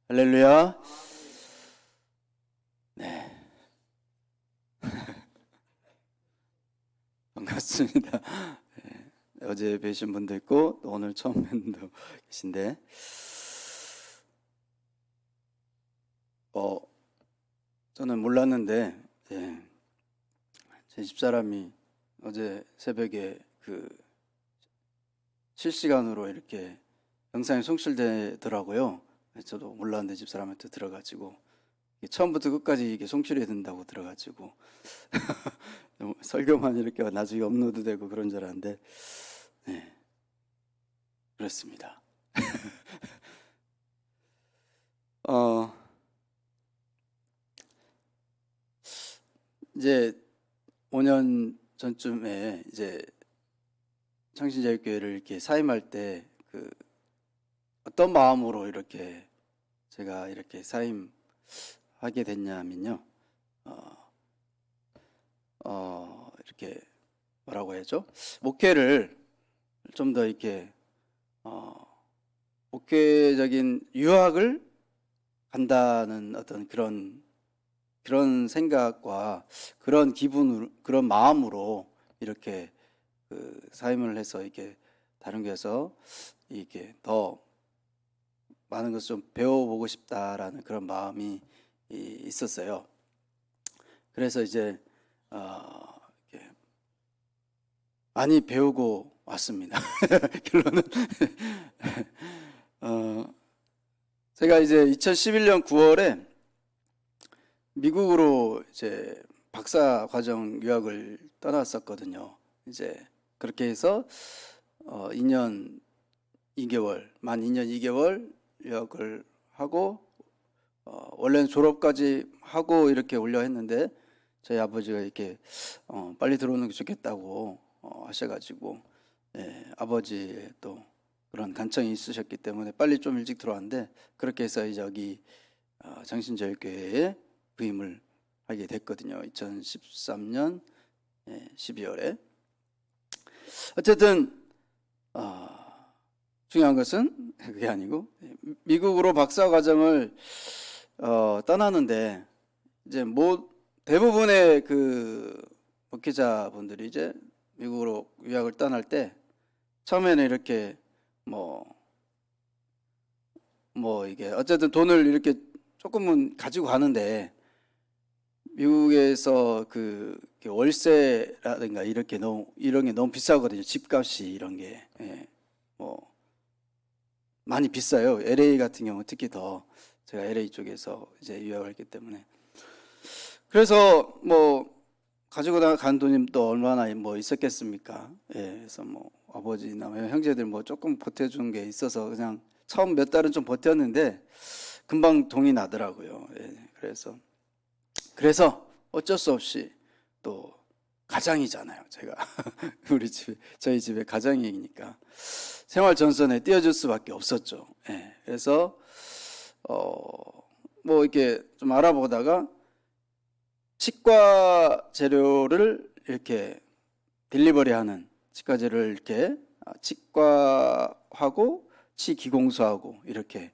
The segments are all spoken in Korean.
할렐루야. 네. 반갑습니다. 네. 어제 뵈신 분도 있고 또 오늘 처음 뵌 분도 계신데 저는 몰랐는데 제 집사람이 어제 새벽에 실시간으로 이렇게 영상이 송출되더라고요. 저도 몰랐는데 집사람한테 들어가지고 처음부터 끝까지 이게 송출이 된다고 들어가지고 설교만 이렇게 나중에 업로드되고 그런 줄 알았는데 그렇습니다. 이제 5년 전쯤에 이제 창신자유교회를 이렇게 사임할 때 어떤 마음으로 이렇게 제가 이렇게 사임하게 됐냐면요. 이렇게 뭐라고 해야죠? 목회를 좀 더 이렇게 목회적인 유학을 간다는 어떤 그런 생각과 그런 기분으로, 그런 마음으로 이렇게 사임을 해서 이렇게 다른 교회에서 이렇게 더 많은 것을 좀 배워보고 싶다라는 그런 마음이 있었어요. 그래서 이제 이렇게 많이 배우고 왔습니다. 결론은 제가 이제 2011년 9월에 미국으로 이제 박사 과정 유학을 떠났었거든요. 이제 그렇게 해서 2년 2개월, 만 2년 2개월 유학을 하고 원래는 졸업까지 하고 이렇게 오려 했는데 저희 아버지가 이렇게 빨리 들어오는 게 좋겠다고 하셔가지고 아버지의 또 그런 간청이 있으셨기 때문에 빨리 좀 일찍 들어왔는데 그렇게 해서 이제 여기 창신자유교회에 부임을 하게 됐거든요. 2013년 12월에. 어쨌든 중요한 것은 그게 아니고 미국으로 박사 과정을 떠나는데 이제 대부분의 목회자분들이 이제 미국으로 유학을 떠날 때 처음에는 이렇게 이게 어쨌든 돈을 이렇게 조금은 가지고 가는데 미국에서 월세라든가 이런 게 너무 비싸거든요. 집값이 이런 게 많이 비싸요. LA 같은 경우 특히 더 제가 LA 쪽에서 이제 유학을 했기 때문에 그래서 가지고 간 돈이 또 얼마나 있었겠습니까? 그래서 아버지나 형제들 조금 보태준 게 있어서 그냥 처음 몇 달은 좀 버텼는데 금방 동이 나더라고요. 그래서 어쩔 수 없이 또 가장이잖아요. 제가 저희 집에 가장이니까 생활 전선에 띄워줄 수밖에 없었죠. 그래서 이렇게 좀 알아보다가 치과 재료를 이렇게 딜리버리하는 치과 재료를 이렇게 치과하고 치기공소하고 이렇게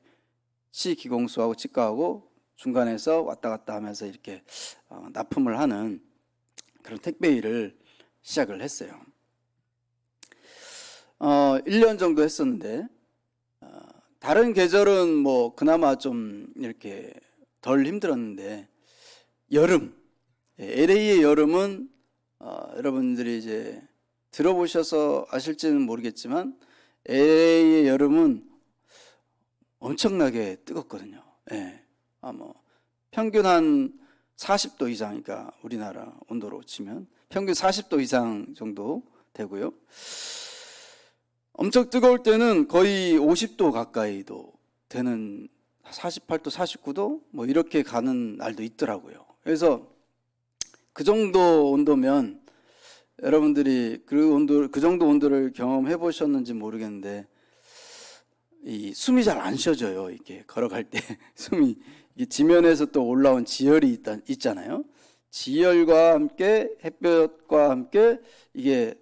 치기공소하고 치과하고 중간에서 왔다 갔다 하면서 이렇게 납품을 하는 그런 택배 일을 시작을 했어요. 1년 정도 했었는데 다른 계절은 그나마 좀 이렇게 덜 힘들었는데 여름, LA의 여름은 여러분들이 이제 들어보셔서 아실지는 모르겠지만 LA의 여름은 엄청나게 뜨겁거든요. 평균 한 40도 이상, 그러니까 우리나라 온도로 치면 평균 40도 이상 정도 되고요. 엄청 뜨거울 때는 거의 50도 가까이도 되는 48도, 49도 이렇게 가는 날도 있더라고요. 그래서 그 정도 온도면 여러분들이 그 정도 온도를 경험해 보셨는지 모르겠는데 이 숨이 잘 안 쉬어져요. 이렇게 걸어갈 때 숨이 지면에서 또 올라온 지열이 있잖아요. 지열과 함께 햇볕과 함께 이게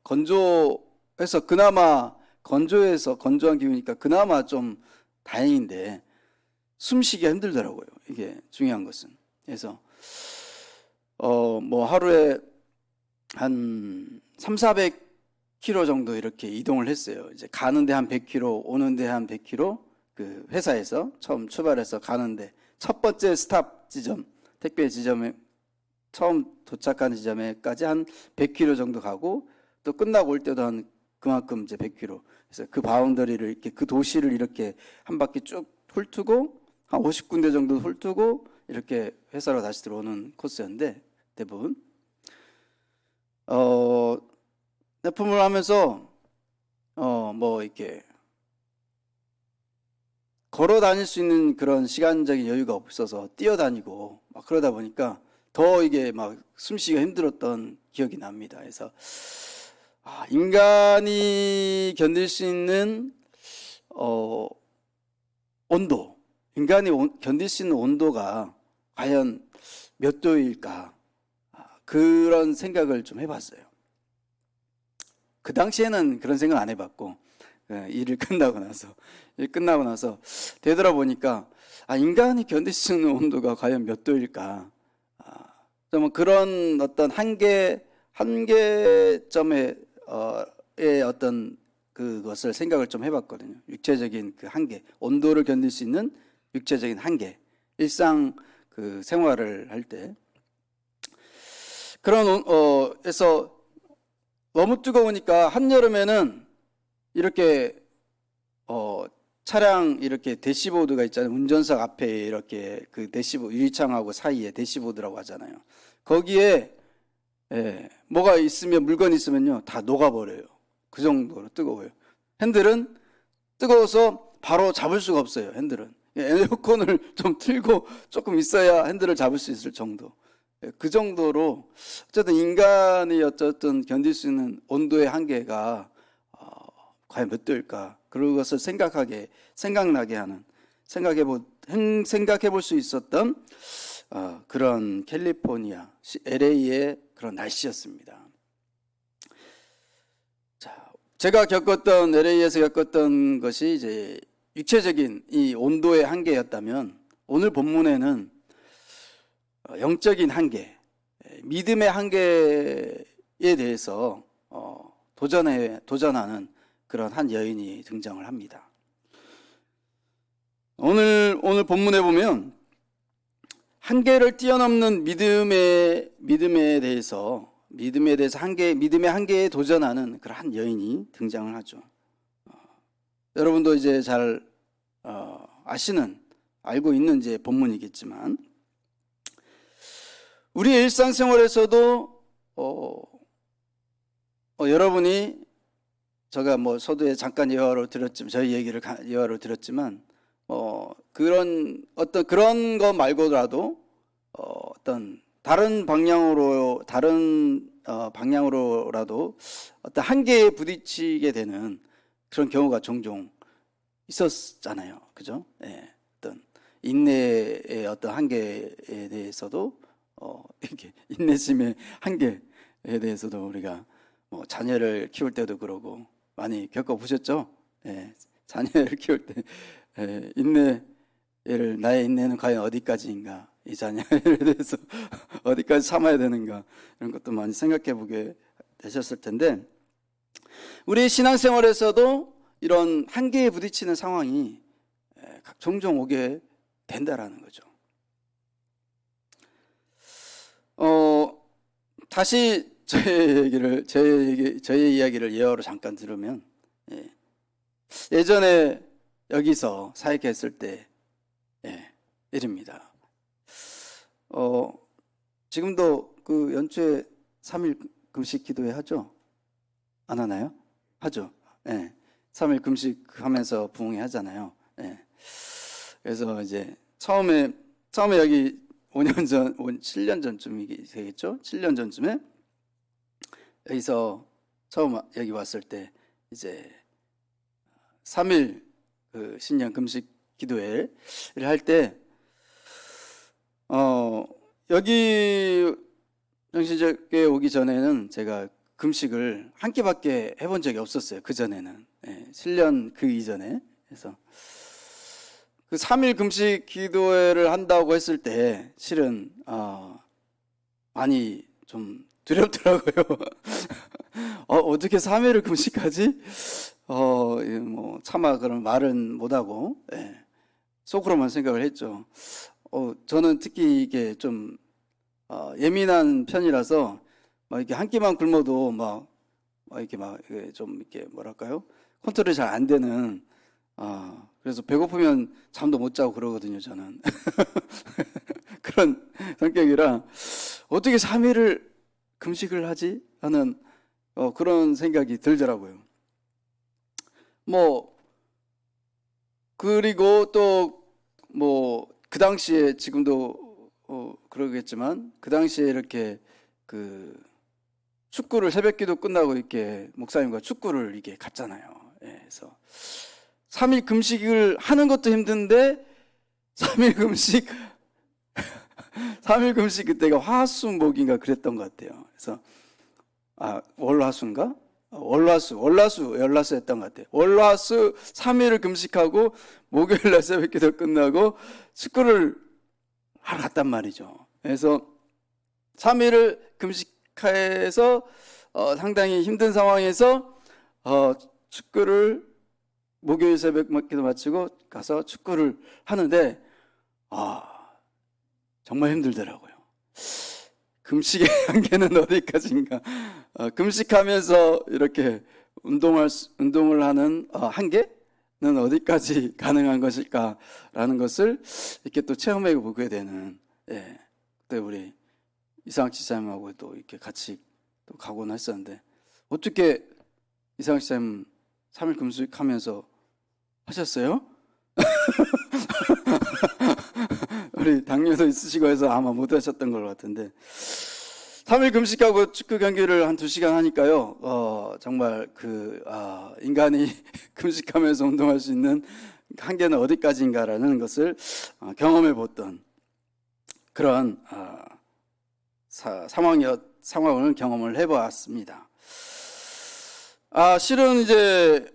건조해서 그나마 건조한 기후니까 그나마 좀 다행인데 숨쉬기가 힘들더라고요. 이게 중요한 것은. 그래서 뭐 하루에 한 3, 400km 정도 이렇게 이동을 했어요. 이제 가는데 한 100km, 오는데 한 100km, 그 회사에서 처음 출발해서 가는데 첫 번째 스탑 지점, 택배 지점에 처음 도착하는 지점에까지 한 100km 정도 가고 또 끝나고 올 때도 한 그만큼 이제 100km. 그래서 그 바운더리를 이렇게 그 도시를 이렇게 한 바퀴 쭉 훑고 한 50군데 정도 훑고 이렇게 회사로 다시 들어오는 코스였는데 대부분 납품을 하면서 뭐 이렇게 걸어 다닐 수 있는 그런 시간적인 여유가 없어서 뛰어다니고 막 그러다 보니까 더 이게 막 숨쉬기가 힘들었던 기억이 납니다. 그래서 인간이 견딜 수 있는 온도, 인간이 견딜 수 있는 온도가 과연 몇 도일까? 그런 생각을 좀 해봤어요. 그 당시에는 그런 생각 안 해봤고 일 끝나고 나서 되돌아보니까 인간이 견딜 수 있는 온도가 과연 몇 도일까? 좀 그런 어떤 한계점의 어떤 그것을 생각을 좀 해봤거든요. 육체적인 그 한계, 온도를 견딜 수 있는 육체적인 한계, 일상 그 생활을 할 때 그런 에서 너무 뜨거우니까 한여름에는 이렇게 차량 이렇게 대시보드가 있잖아요. 운전석 앞에 이렇게 그 대시보드 유리창하고 사이에 대시보드라고 하잖아요. 거기에 뭐가 있으면 물건이 있으면요 다 녹아버려요. 그 정도로 뜨거워요. 핸들은 뜨거워서 바로 잡을 수가 없어요. 핸들은 에어컨을 좀 틀고 조금 있어야 핸들을 잡을 수 있을 정도. 그 정도로 어쨌든 인간이 어쨌든 견딜 수 있는 온도의 한계가 과연 몇 도일까? 그런 것을 생각나게 하는 생각해 볼 수 있었던 그런 캘리포니아 LA의 그런 날씨였습니다. 자, 제가 겪었던 LA에서 겪었던 것이 이제 육체적인 이 온도의 한계였다면 오늘 본문에는 영적인 한계, 믿음의 한계에 대해서 도전하는 그런 한 여인이 등장을 합니다. 오늘 본문에 보면 한계를 뛰어넘는 믿음에 대해서 믿음의 한계에 도전하는 그런 한 여인이 등장을 하죠. 여러분도 이제 잘 알고 있는 이제 본문이겠지만 우리의 일상생활에서도 여러분이 제가 뭐 서두에 잠깐 예화로 들었지만 저희 얘기를 예화로 들었지만 그런 거 말고라도 어떤 다른 방향으로라도 어떤 한계에 부딪히게 되는 그런 경우가 종종 있었잖아요. 그죠? 어떤 인내의 어떤 한계에 대해서도 이렇게 인내심의 한계에 대해서도 우리가 뭐 자녀를 키울 때도 그러고 많이 겪어보셨죠? 자녀를 키울 때 나의 인내는 과연 어디까지인가? 이 자녀에 대해서 어디까지 참아야 되는가? 이런 것도 많이 생각해 보게 되셨을 텐데 우리 신앙생활에서도 이런 한계에 부딪히는 상황이 종종 오게 된다라는 거죠. 다시 저의 이야기를 예화로 잠깐 들으면 예전에 여기서 사역했을 때 일입니다. 지금도 그 연초에 3일 금식 기도회 하죠? 안 하나요? 하죠. 3일 금식 하면서 부흥회 하잖아요. 그래서 이제 처음에 여기 5년 전, 7년 전쯤이 되겠죠? 7년 전쯤에 여기서 처음 여기 왔을 때 이제 3일 그 신년 금식 기도회를 할 때 여기 정신적에 오기 전에는 제가 금식을 한 끼밖에 해본 적이 없었어요. 그 전에는 7년 그 이전에. 그래서 그 3일 금식 기도회를 한다고 했을 때 실은 많이 좀 두렵더라고요. 어떻게 3일을 금식하지? 뭐 차마 그런 말은 못하고 속으로만 생각을 했죠. 저는 특히 이게 좀 예민한 편이라서 막 이렇게 한 끼만 굶어도 막 이렇게 좀 이렇게 뭐랄까요? 컨트롤이 잘 안 되는 그래서 배고프면 잠도 못 자고 그러거든요, 저는. 그런 성격이라 어떻게 3일을 금식을 하지? 하는 그런 생각이 들더라고요. 뭐 그리고 또 뭐 그 당시에 지금도 그러겠지만 그 당시에 이렇게 그 축구를 새벽기도 끝나고 이렇게 목사님과 축구를 이렇게 갔잖아요. 그래서 3일 금식을 하는 것도 힘든데 3일 금식 3일 금식 그때가 화수목인가 그랬던 것 같아요. 그래서 월화수인가? 월화수였던 것 같아요. 월화수 3일을 금식하고 목요일날 새벽기도 끝나고 축구를 하러 갔단 말이죠. 그래서 3일을 금식해서 상당히 힘든 상황에서 축구를 목요일 새벽기도 마치고 가서 축구를 하는데 정말 힘들더라고요. 금식의 한계는 어디까지인가? 금식하면서 이렇게 운동을 하는 한계는 어디까지 가능한 것일까라는 것을 이렇게 또 체험해 보게 되는, 그때 우리 이상학 지사님하고 또 이렇게 같이 또 가곤 했었는데, 어떻게 이상학 지사님 3일 금식하면서 하셨어요? 우리 당뇨도 있으시고 해서 아마 못 하셨던 것 같은데 3일 금식하고 축구 경기를 한 2시간 하니까요. 정말 인간이 금식하면서 운동할 수 있는 한계는 어디까지인가라는 것을 경험해 봤던 그런 상황을 경험을 해 보았습니다. 실은 이제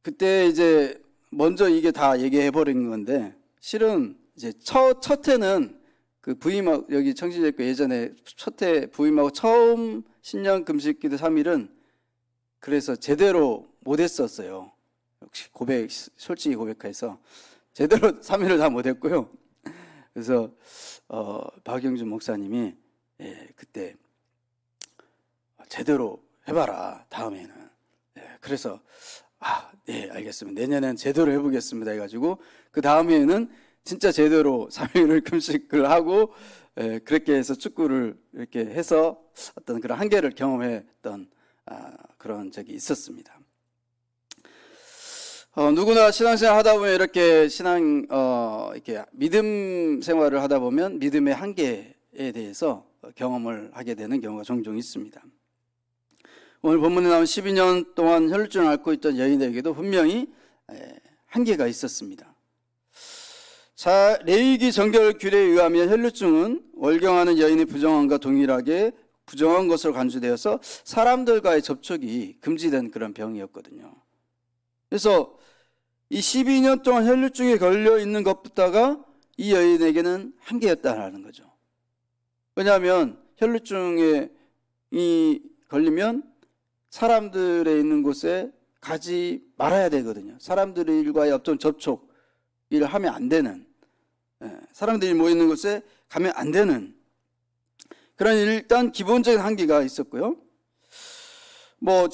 그때 이제 먼저 이게 다 얘기해 버린 건데, 실은 이제 첫 해는 그 부임하고, 여기 청신제교 예전에 첫 해 부임하고 처음 신년 금식기도 3일은 그래서 제대로 못 했었어요. 역시 솔직히 고백해서 제대로 3일을 다 못 했고요. 그래서 박영준 목사님이 그때 제대로 해봐라 다음에는. 그래서 네, 알겠습니다. 내년엔 제대로 해보겠습니다. 해가지고, 그 다음에는 진짜 제대로 3일을 금식을 하고, 그렇게 해서 축구를 이렇게 해서 어떤 그런 한계를 경험했던, 그런 적이 있었습니다. 누구나 신앙생활 하다 보면 이렇게 이렇게 믿음 생활을 하다 보면 믿음의 한계에 대해서 경험을 하게 되는 경우가 종종 있습니다. 오늘 본문에 나온 12년 동안 혈루증을 앓고 있던 여인에게도 분명히 한계가 있었습니다. 자, 레위기 정결 규례에 의하면 혈루증은 월경하는 여인의 부정함과 동일하게 부정한 것으로 간주되어서 사람들과의 접촉이 금지된 그런 병이었거든요. 그래서 이 12년 동안 혈루증에 걸려 있는 것부터가 이 여인에게는 한계였다라는 거죠. 왜냐하면 혈루증에 걸리면 사람들의 있는 곳에 가지 말아야 되거든요. 사람들과의 어떤 접촉을 하면 안 되는, 사람들이 모이는 곳에 가면 안 되는 그런 일단 기본적인 한계가 있었고요. 뭐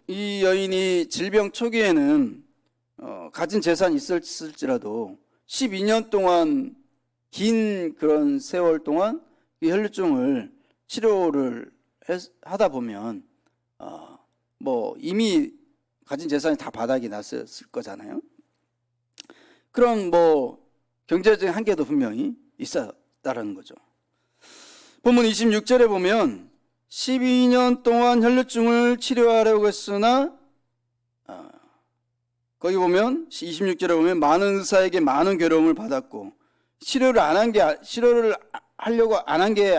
이 여인이 질병 초기에는 가진 재산이 있을지라도 12년 동안 긴 그런 세월 동안 이 혈루증을 치료를 하다 보면 뭐 이미 가진 재산이 다 바닥이 났을 거잖아요. 그런 뭐 경제적인 한계도 분명히 있었다는 거죠. 본문 26절에 보면 12년 동안 혈루증을 치료하려고 했으나 거기 보면 26절에 보면 많은 의사에게 많은 괴로움을 받았고 치료를 하려고 안 한 게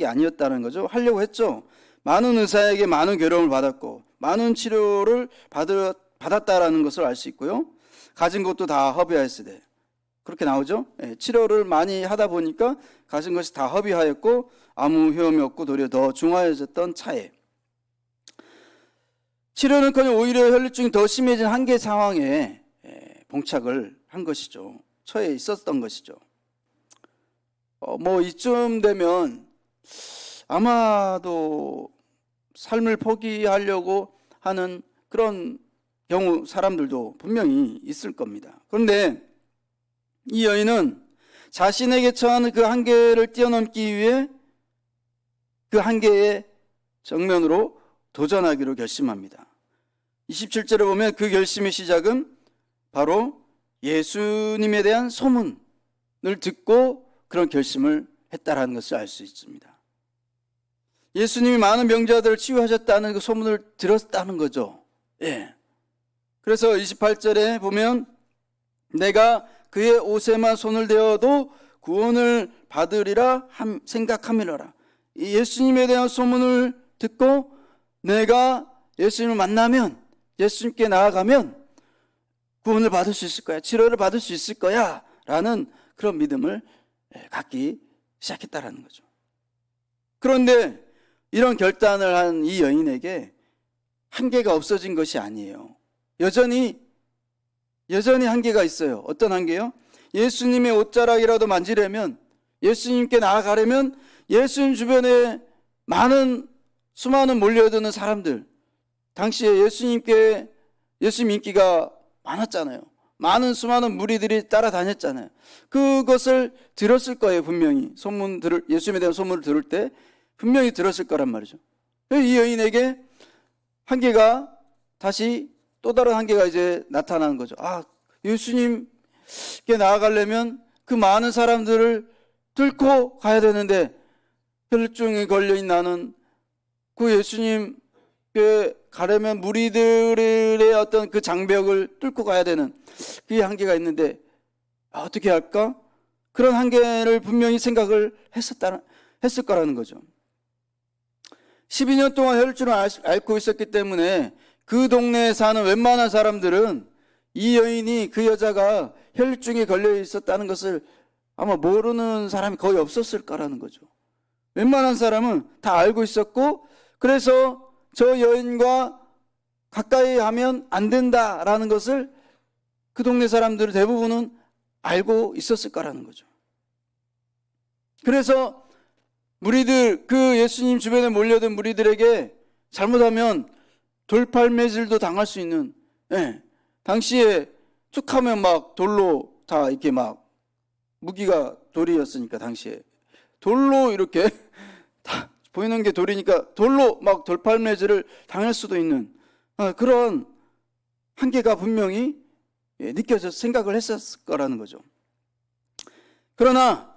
아니었다는 거죠. 하려고 했죠. 많은 의사에게 많은 괴로움을 받았고 많은 치료를 받았다라는 것을 알 수 있고요. 가진 것도 다 허비하였으되, 그렇게 나오죠. 치료를 많이 하다 보니까 가진 것이 다 허비하였고 아무 효험이 없고 도리어 더 중하여졌던 차에, 치료는커녕 오히려 혈류증이 더 심해진 한계 상황에 봉착을 한 것이죠. 처해 있었던 것이죠. 뭐 이쯤 되면 아마도 삶을 포기하려고 하는 그런 경우 사람들도 분명히 있을 겁니다. 그런데 이 여인은 자신에게 처하는 그 한계를 뛰어넘기 위해 그 한계의 정면으로 도전하기로 결심합니다. 27절에 보면 그 결심의 시작은 바로 예수님에 대한 소문을 듣고 그런 결심을 했다라는 것을 알 수 있습니다. 예수님이 많은 병자들을 치유하셨다는 그 소문을 들었다는 거죠. 예. 그래서 28절에 보면 내가 그의 옷에만 손을 대어도 구원을 받으리라 생각함이로라. 이 예수님에 대한 소문을 듣고 내가 예수님을 만나면, 예수님께 나아가면 구원을 받을 수 있을 거야, 치료를 받을 수 있을 거야 라는 그런 믿음을 갖기 시작했다라는 거죠. 그런데 이런 결단을 한 이 여인에게 한계가 없어진 것이 아니에요. 여전히 한계가 있어요. 어떤 한계요? 예수님의 옷자락이라도 만지려면, 예수님께 나아가려면 예수님 주변에 수많은 몰려드는 사람들, 당시에 예수님 인기가 많았잖아요. 수많은 무리들이 따라다녔잖아요. 그것을 들었을 거예요. 분명히 예수님에 대한 소문을 들을 때 분명히 들었을 거란 말이죠. 이 여인에게 한계가 다시 또 다른 한계가 이제 나타나는 거죠. 예수님께 나아가려면 그 많은 사람들을 뚫고 가야 되는데, 혈류증에 걸려있는 나는 그 예수님께 가려면 무리들의 어떤 그 장벽을 뚫고 가야 되는 그 한계가 있는데 어떻게 할까? 그런 한계를 분명히 생각을 했을 거라는 거죠. 12년 동안 혈류증을 앓고 있었기 때문에 그 동네에 사는 웬만한 사람들은 이 여인이, 그 여자가 혈류증에 걸려 있었다는 것을 아마 모르는 사람이 거의 없었을 거라는 거죠. 웬만한 사람은 다 알고 있었고, 그래서 저 여인과 가까이 하면 안 된다라는 것을 그 동네 사람들 대부분은 알고 있었을 거라는 거죠. 그래서 무리들, 그 예수님 주변에 몰려든 무리들에게 잘못하면 돌팔매질도 당할 수 있는, 당시에 툭 하면 막 돌로 다 이렇게 막, 무기가 돌이었으니까 당시에 돌로 이렇게 다 보이는 게 돌이니까 돌로 막 돌팔매질을 당할 수도 있는 그런 한계가 분명히 느껴져서 생각을 했었을 거라는 거죠. 그러나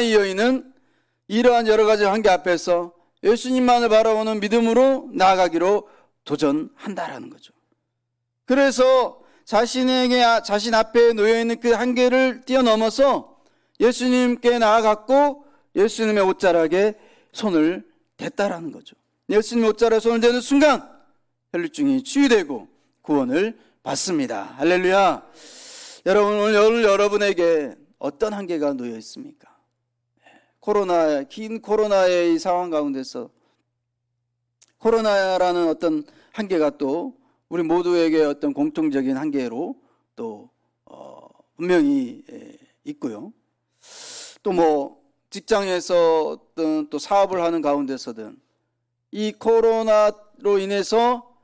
이 여인은 이러한 여러 가지 한계 앞에서 예수님만을 바라보는 믿음으로 나아가기로 도전한다라는 거죠. 그래서 자신 앞에 놓여있는 그 한계를 뛰어넘어서 예수님께 나아갔고 예수님의 옷자락에 손을 댔다라는 거죠. 예수님의 옷자락에 손을 대는 순간 혈류증이 치유되고 구원을 받습니다. 할렐루야. 여러분, 오늘 여러분에게 어떤 한계가 놓여 있습니까? 긴 코로나의 이 상황 가운데서 코로나라는 어떤 한계가 또 우리 모두에게 어떤 공통적인 한계로 또 분명히 있고요. 또 뭐 직장에서든 또 사업을 하는 가운데서든 이 코로나로 인해서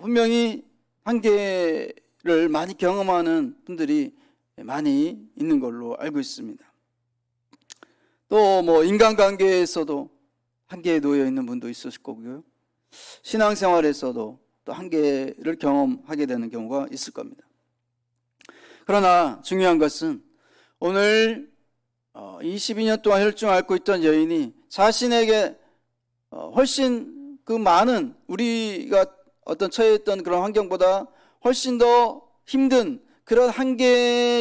분명히 한계를 많이 경험하는 분들이 많이 있는 걸로 알고 있습니다. 또 뭐 인간관계에서도 한계에 놓여 있는 분도 있으실 거고요. 신앙생활에서도 또 한계를 경험하게 되는 경우가 있을 겁니다. 그러나 중요한 것은 오늘 22년 동안 혈증을 앓고 있던 여인이 자신에게 훨씬 그 많은, 우리가 어떤 처해있던 그런 환경보다 훨씬 더 힘든 그런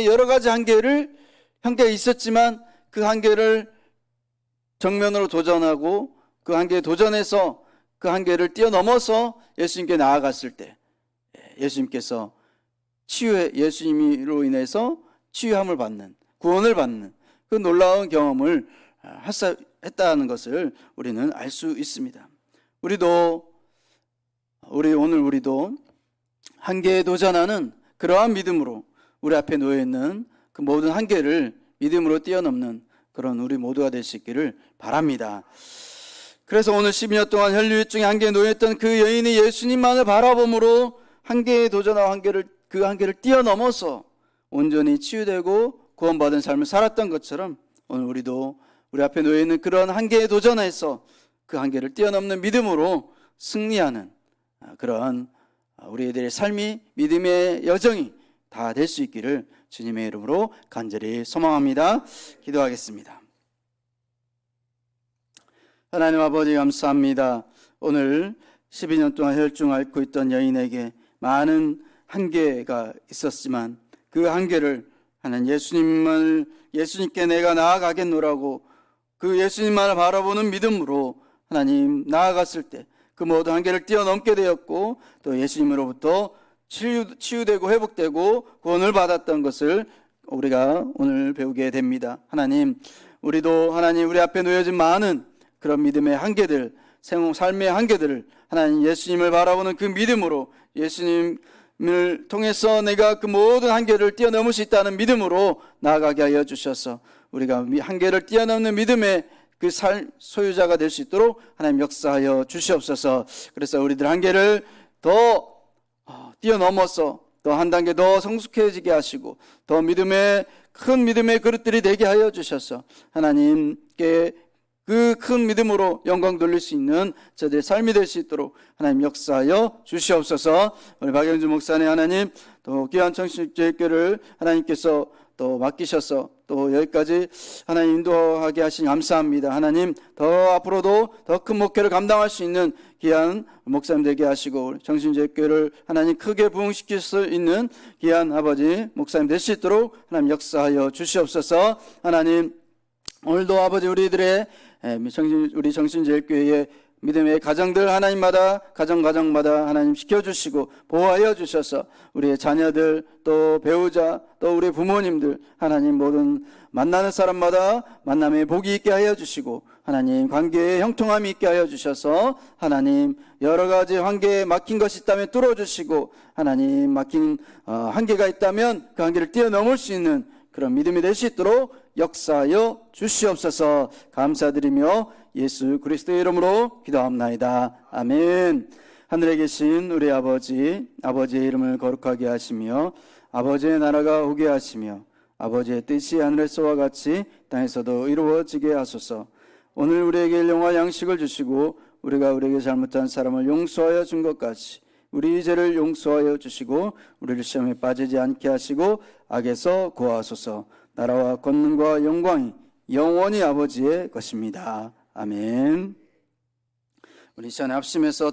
여러 가지 한계가 있었지만 그 한계를 정면으로 도전하고 그 한계에 도전해서 그 한계를 뛰어넘어서 예수님께 나아갔을 때 예수님께서 예수님으로 인해서 치유함을 받는, 구원을 받는 그 놀라운 경험을 했다는 것을 우리는 알 수 있습니다. 우리도 한계에 도전하는 그러한 믿음으로 우리 앞에 놓여 있는 그 모든 한계를 믿음으로 뛰어넘는 그런 우리 모두가 될 수 있기를 바랍니다. 그래서 오늘 12년 동안 혈류 중에 한계에 놓여있던 그 여인이 예수님만을 바라봄으로 한계에 도전하고 그 한계를 뛰어넘어서 온전히 치유되고 구원받은 삶을 살았던 것처럼 오늘 우리도 우리 앞에 놓여있는 그런 한계에 도전해서 그 한계를 뛰어넘는 믿음으로 승리하는 그런 우리들의 삶이, 믿음의 여정이 다 될 수 있기를 주님의 이름으로 간절히 소망합니다. 기도하겠습니다. 하나님 아버지 감사합니다. 오늘 12년 동안 혈증을 앓고 있던 여인에게 많은 한계가 있었지만 그 한계를 하나님 예수님께 내가 나아가겠노라고 그 예수님만을 바라보는 믿음으로 하나님 나아갔을 때 그 모든 한계를 뛰어넘게 되었고 또 예수님으로부터 치유되고 회복되고 구원을 받았던 것을 우리가 오늘 배우게 됩니다. 하나님, 우리도 하나님 우리 앞에 놓여진 많은 그런 믿음의 한계들, 삶의 한계들을 하나님 예수님을 바라보는 그 믿음으로 예수님을 통해서 내가 그 모든 한계를 뛰어넘을 수 있다는 믿음으로 나아가게 하여 주셔서 우리가 한계를 뛰어넘는 믿음의 그 소유자가 될 수 있도록 하나님 역사하여 주시옵소서. 그래서 우리들 한계를 더 뛰어넘어서 또 한 단계 더 성숙해지게 하시고 더 큰 믿음의 그릇들이 되게 하여 주셔서 하나님께 그 큰 믿음으로 영광 돌릴 수 있는 저들의 삶이 될 수 있도록 하나님 역사하여 주시옵소서. 우리 박영주 목사님 하나님 또 귀한 청신교회를 하나님께서 또 맡기셔서 또 여기까지 하나님 인도하게 하시니 감사합니다. 하나님 더 앞으로도 더 큰 목회를 감당할 수 있는 귀한 목사님 되게 하시고 정신제교회를 하나님 크게 부흥시킬 수 있는 귀한 아버지 목사님 될 수 있도록 하나님 역사하여 주시옵소서. 하나님 오늘도 아버지 우리 정신제일교회의 믿음의 가정들 하나님마다 가정마다 하나님 지켜주시고 보호하여 주셔서 우리의 자녀들 또 배우자 또 우리 부모님들 하나님 모든 만나는 사람마다 만남의 복이 있게 하여 주시고 하나님 관계에 형통함이 있게 하여 주셔서 하나님 여러 가지 관계에 막힌 것이 있다면 뚫어주시고 하나님 막힌 한계가 있다면 그 한계를 뛰어넘을 수 있는 그런 믿음이 될 수 있도록 역사하여 주시옵소서. 감사드리며 예수 그리스도의 이름으로 기도합나이다. 아멘. 하늘에 계신 우리 아버지의 이름을 거룩하게 하시며 아버지의 나라가 오게 하시며 아버지의 뜻이 하늘에서와 같이 땅에서도 이루어지게 하소서. 오늘 우리에게 일용할 양식을 주시고 우리가 우리에게 잘못한 사람을 용서하여 준 것 같이 우리 죄를 용서하여 주시고 우리를 시험에 빠지지 않게 하시고 악에서 구하소서. 나라와 권능과 영광이 영원히 아버지의 것입니다. 아멘. 우리 시간에 합심해서